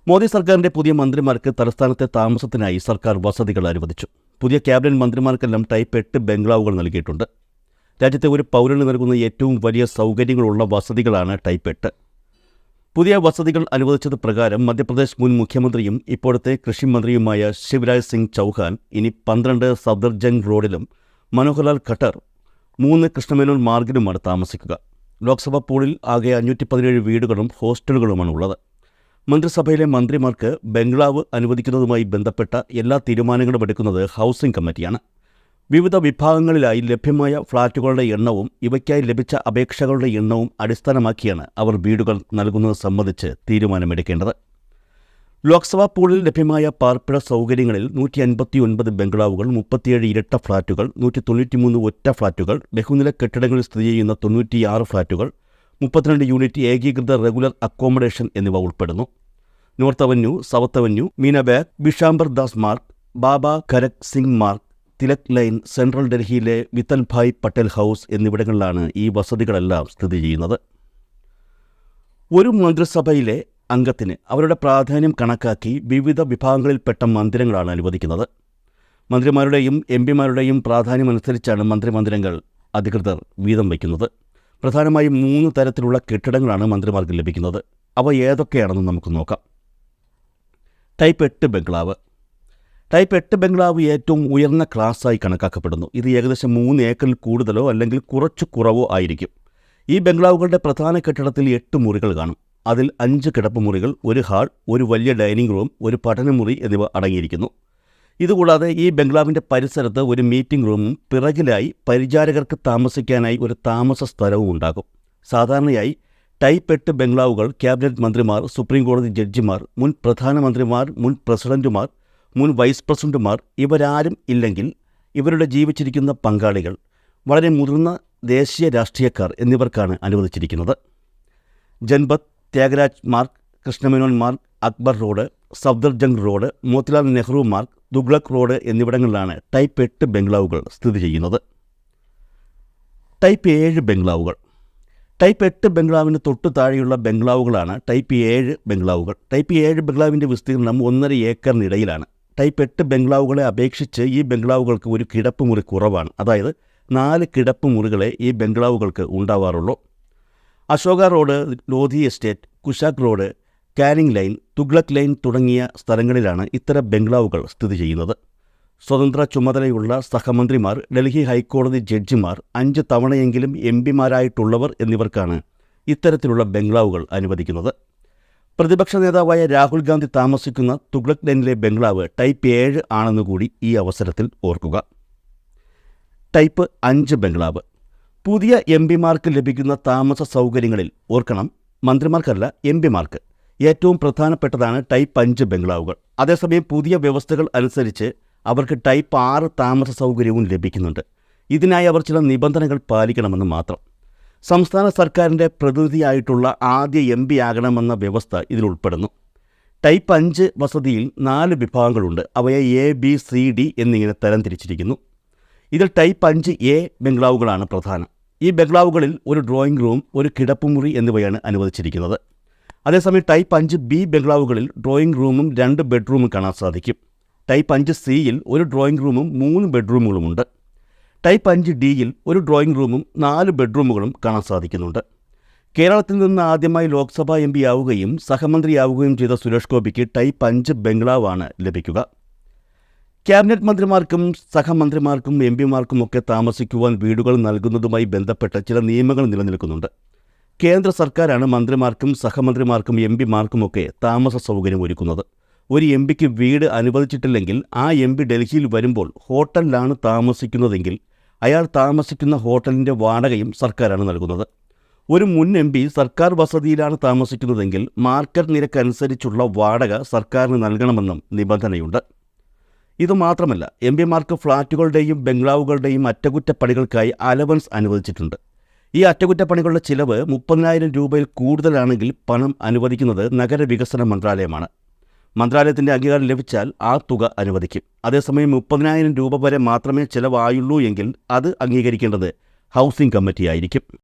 മോദി സർക്കാരിന്റെ പുതിയ മന്ത്രിമാർക്ക് തലസ്ഥാനത്തെ താമസത്തിനായി സർക്കാർ വസതികൾ അനുവദിച്ചു. പുതിയ ക്യാബിനറ്റ് മന്ത്രിമാർക്കെല്ലാം ടൈപ്പ് 8 ബംഗ്ലാവുകൾ നൽകിയിട്ടുണ്ട്. രാജ്യത്തെ ഒരു പൗരന് നൽകുന്ന ഏറ്റവും വലിയ സൗകര്യങ്ങളുള്ള വസതികളാണ് ടൈപ്പ് 8. പുതിയ വസതികൾ അനുവദിച്ചത് പ്രകാരം മധ്യപ്രദേശ് മുൻ മുഖ്യമന്ത്രിയും ഇപ്പോഴത്തെ കൃഷിമന്ത്രിയുമായ ശിവരാജ് സിംഗ് ചൗഹാൻ ഇനി 12 സഫ്ദർജംഗ് റോഡിലും മനോഹർലാൽ ഖട്ടർ 3 കൃഷ്ണമേനോൻ മാർഗിലുമാണ് താമസിക്കുക. ലോക്സഭാ പൂളിൽ ആകെ 517 വീടുകളും ഹോസ്റ്റലുകളുമാണ് ഉള്ളത്. മന്ത്രിസഭയിലെ മന്ത്രിമാർക്ക് ബംഗ്ലാവ് അനുവദിക്കുന്നതുമായി ബന്ധപ്പെട്ട എല്ലാ തീരുമാനങ്ങളും എടുക്കുന്നത് ഹൗസിംഗ് കമ്മിറ്റിയാണ്. വിവിധ വിഭാഗങ്ങളിലായി ലഭ്യമായ ഫ്ളാറ്റുകളുടെ എണ്ണവും ഇവയ്ക്കായി ലഭിച്ച അപേക്ഷകളുടെ എണ്ണവും അടിസ്ഥാനമാക്കിയാണ് അവർ വീടുകൾ നൽകുന്നത് സംബന്ധിച്ച് തീരുമാനമെടുക്കേണ്ടത്. ലോക്സഭാ പൂളിൽ ലഭ്യമായ പാർപ്പിട സൗകര്യങ്ങളിൽ 159 ബംഗ്ലാവുകൾ, 37 ഇരട്ട ഫ്ളാറ്റുകൾ, 193 ഒറ്റ ഫ്ളാറ്റുകൾ, ബഹുനില കെട്ടിടങ്ങളിൽ സ്ഥിതി ചെയ്യുന്ന 96 ഫ്ളാറ്റുകൾ, 32 യൂണിറ്റ് ഏകീകൃത റെഗുലർ അക്കോമഡേഷൻ എന്നിവ ഉൾപ്പെടുന്നു. North avenue, south avenue, Meenabagh, Bishambar Das Marg, Baba Kharak Singh Marg, Tilak lane, central ഡൽഹിയിലെ വിത്തൽഭായ് പട്ടേൽ ഹൗസ് എന്നിവിടങ്ങളിലാണ് ഈ വസതികളെല്ലാം സ്ഥിതി ചെയ്യുന്നത്. ഒരു മന്ത്രിസഭയിലെ അംഗത്തിന് അവരുടെ പ്രാധാന്യം കണക്കാക്കി വിവിധ വിഭാഗങ്ങളിൽപ്പെട്ട മന്ദിരങ്ങളാണ് അനുവദിക്കുന്നത്. മന്ത്രിമാരുടെയും എംപിമാരുടെയും പ്രാധാന്യമനുസരിച്ചാണ് മന്ത്രിമന്ദിരങ്ങൾ അധികൃതർ വീതം വയ്ക്കുന്നത്. പ്രധാനമായും 3 തരത്തിലുള്ള കെട്ടിടങ്ങളാണ് മന്ത്രിമാർക്ക് ലഭിക്കുന്നത്. അവ ഏതൊക്കെയാണെന്ന് നമുക്ക് നോക്കാം. ടൈപ്പ് 8 ബംഗ്ലാവ്. ടൈപ്പ് 8 ബംഗ്ലാവ് ഏറ്റവും ഉയർന്ന ക്ലാസ്സായി കണക്കാക്കപ്പെടുന്നു. ഇത് ഏകദേശം 3 ഏക്കറിൽ കൂടുതലോ അല്ലെങ്കിൽ കുറച്ചു കുറവോ ആയിരിക്കും. ഈ ബംഗ്ലാവുകളുടെ പ്രധാന കെട്ടിടത്തിൽ 8 മുറികൾ കാണും. അതിൽ 5 കിടപ്പുമുറികൾ, 1 ഹാൾ, ഒരു വലിയ ഡൈനിങ് റൂം, ഒരു പഠനമുറി എന്നിവ അടങ്ങിയിരിക്കുന്നു. ഇതുകൂടാതെ ഈ ബംഗ്ലാവിൻ്റെ പരിസരത്ത് ഒരു മീറ്റിംഗ് റൂമും പിറകിലായി പരിചാരകർക്ക് താമസിക്കാനായി ഒരു താമസ സ്ഥലവും ഉണ്ടാകും. സാധാരണയായി ടൈപ്പ് 8 ബംഗ്ലാവുകൾ ക്യാബിനറ്റ് മന്ത്രിമാർ, സുപ്രീം കോടതി ജഡ്ജിമാർ, മുൻ പ്രധാനമന്ത്രിമാർ, മുൻ പ്രസിഡന്റുമാർ, മുൻ വൈസ് പ്രസിഡന്റുമാർ ഇവരാരും ഇല്ലെങ്കിൽ ഇവരുടെ ജീവിച്ചിരിക്കുന്ന പങ്കാളികൾ, വളരെ മുതിർന്ന ദേശീയ രാഷ്ട്രീയക്കാർ എന്നിവർക്കാണ് അനുവദിച്ചിരിക്കുന്നത്. Janpath, Thyagaraj Marg, Krishna Menon Marg, Akbar road, Safdarjung road, Motilal Nehru Marg, Tughlaq road എന്നിവിടങ്ങളിലാണ് ടൈപ്പ് 8 ബംഗ്ലാവുകൾ സ്ഥിതി ചെയ്യുന്നത്. ടൈപ്പ് 7 ബംഗ്ലാവുകൾ. ടൈപ്പ് 8 ബംഗ്ലാവിന് തൊട്ടു താഴെയുള്ള ബംഗ്ലാവുകളാണ് ടൈപ്പ് 7 ബംഗ്ലാവുകൾ. ടൈപ്പ് 7 ബംഗ്ലാവിൻ്റെ വിസ്തീർണം 1.5 ഏക്കറിനിടയിലാണ്. ടൈപ്പ് 8 ബംഗ്ലാവുകളെ അപേക്ഷിച്ച് ഈ ബംഗ്ലാവുകൾക്ക് ഒരു കിടപ്പുമുറി കുറവാണ്. അതായത് 4 കിടപ്പുമുറികളെ ഈ ബംഗ്ലാവുകൾക്ക് ഉണ്ടാവാറുള്ളൂ. Ashoka road, Lodhi estate, Kushak road, Canning lane, Tughlaq lane തുടങ്ങിയ സ്ഥലങ്ങളിലാണ് ഇത്തരം ബംഗ്ലാവുകൾ സ്ഥിതി ചെയ്യുന്നത്. സ്വതന്ത്ര ചുമതലയുള്ള സഹമന്ത്രിമാർ, ഡൽഹി ഹൈക്കോടതി ജഡ്ജിമാർ, 5 തവണയെങ്കിലും എംപിമാരായിട്ടുള്ളവർ എന്നിവർക്കാണ് ഇത്തരത്തിലുള്ള ബംഗ്ലാവുകൾ അനുവദിക്കുന്നത്. പ്രതിപക്ഷ നേതാവായ രാഹുൽ ഗാന്ധി താമസിക്കുന്ന തുഗ്ലക് ലൈനിലെ ബംഗ്ലാവ് ടൈപ്പ് 7 ആണെന്നുകൂടി ഈ അവസരത്തിൽ ഓർക്കുക. ടൈപ്പ് 5 ബംഗ്ലാവ്. പുതിയ എംപിമാർക്ക് ലഭിക്കുന്ന താമസ സൗകര്യങ്ങളിൽ ഓർക്കണം, മന്ത്രിമാർക്കല്ല എംപിമാർക്ക് ഏറ്റവും പ്രധാനപ്പെട്ടതാണ് ടൈപ്പ് 5 ബംഗ്ലാവുകൾ. അതേസമയം പുതിയ വ്യവസ്ഥകൾ അനുസരിച്ച് അവർക്ക് ടൈപ്പ് 6 താമസ സൗകര്യവും ലഭിക്കുന്നുണ്ട്. ഇതിനായി അവർ ചില നിബന്ധനകൾ പാലിക്കണമെന്ന് മാത്രം. സംസ്ഥാന സർക്കാരിൻ്റെ പ്രതിനിധിയായിട്ടുള്ള ആദ്യ എംപി ആകണമെന്ന വ്യവസ്ഥ ഇതിലുൾപ്പെടുന്നു. ടൈപ്പ് 5 വസതിയിൽ 4 വിഭാഗങ്ങളുണ്ട്. അവയെ A, B, C, D എന്നിങ്ങനെ തരംതിരിച്ചിരിക്കുന്നു. ഇതിൽ ടൈപ്പ് 5A ബംഗ്ലാവുകളാണ് പ്രധാനം. ഈ ബംഗ്ലാവുകളിൽ ഒരു ഡ്രോയിങ് റൂം, ഒരു കിടപ്പുമുറി എന്നിവയാണ് അനുവദിച്ചിരിക്കുന്നത്. അതേസമയം ടൈപ്പ് 5B ബംഗ്ലാവുകളിൽ ഡ്രോയിങ് റൂമും 2 ബെഡ്റൂമും കാണാൻ സാധിക്കും. ടൈപ്പ് 5Cയിൽ ഒരു ഡ്രോയിങ് റൂമും 3 ബെഡ്റൂമുകളുമുണ്ട്. ടൈപ്പ് 5Dയിൽ ഒരു ഡ്രോയിങ് റൂമും 4 ബെഡ്റൂമുകളും കാണാൻ സാധിക്കുന്നുണ്ട്. കേരളത്തിൽ നിന്ന് ആദ്യമായി ലോക്സഭാ എംപി ആവുകയും സഹമന്ത്രിയാവുകയും ചെയ്ത സുരേഷ് ഗോപിക്ക് ടൈപ്പ് 5 ബംഗ്ലാവാണ് ലഭിക്കുക. ക്യാബിനറ്റ് മന്ത്രിമാർക്കും സഹമന്ത്രിമാർക്കും എംപിമാർക്കുമൊക്കെ താമസിക്കുവാൻ വീടുകൾ നൽകുന്നതുമായി ബന്ധപ്പെട്ട ചില നിയമങ്ങൾ നിലനിൽക്കുന്നുണ്ട്. കേന്ദ്ര സർക്കാരാണ് മന്ത്രിമാർക്കും സഹമന്ത്രിമാർക്കും എംപിമാർക്കുമൊക്കെ താമസ സൗകര്യം ഒരുക്കുന്നത്. ഒരു എംപിക്ക് വീട് അനുവദിച്ചിട്ടില്ലെങ്കിൽ ആ എംപി ഡൽഹിയിൽ വരുമ്പോൾ ഹോട്ടലിലാണ് താമസിക്കുന്നതെങ്കിൽ അയാൾ താമസിക്കുന്ന ഹോട്ടലിൻ്റെ വാടകയും സർക്കാരാണ് നൽകുന്നത്. ഒരു മുൻ എംപി സർക്കാർ വസതിയിലാണ് താമസിക്കുന്നതെങ്കിൽ മാർക്കറ്റ് നിരക്കനുസരിച്ചുള്ള വാടക സർക്കാരിന് നൽകണമെന്നും നിബന്ധനയുണ്ട്. ഇതുമാത്രമല്ല, എംപിമാർക്ക് ഫ്ളാറ്റുകളുടെയും ബംഗ്ലാവുകളുടെയും അറ്റകുറ്റപ്പണികൾക്കായി അലവൻസ് അനുവദിച്ചിട്ടുണ്ട്. ഈ അറ്റകുറ്റപ്പണികളുടെ ചിലവ് 30,000 രൂപയിൽ കൂടുതലാണെങ്കിൽ പണം അനുവദിക്കുന്നത് നഗരവികസന മന്ത്രാലയമാണ്. മന്ത്രാലയത്തിൻ്റെ അംഗീകാരം ലഭിച്ചാൽ ആ തുക അനുവദിക്കും. അതേസമയം 30,000 രൂപ വരെ മാത്രമേ ചിലവായുള്ളൂ എങ്കിൽ അത് അംഗീകരിക്കേണ്ടത് ഹൗസിംഗ് കമ്മിറ്റിയായിരിക്കും.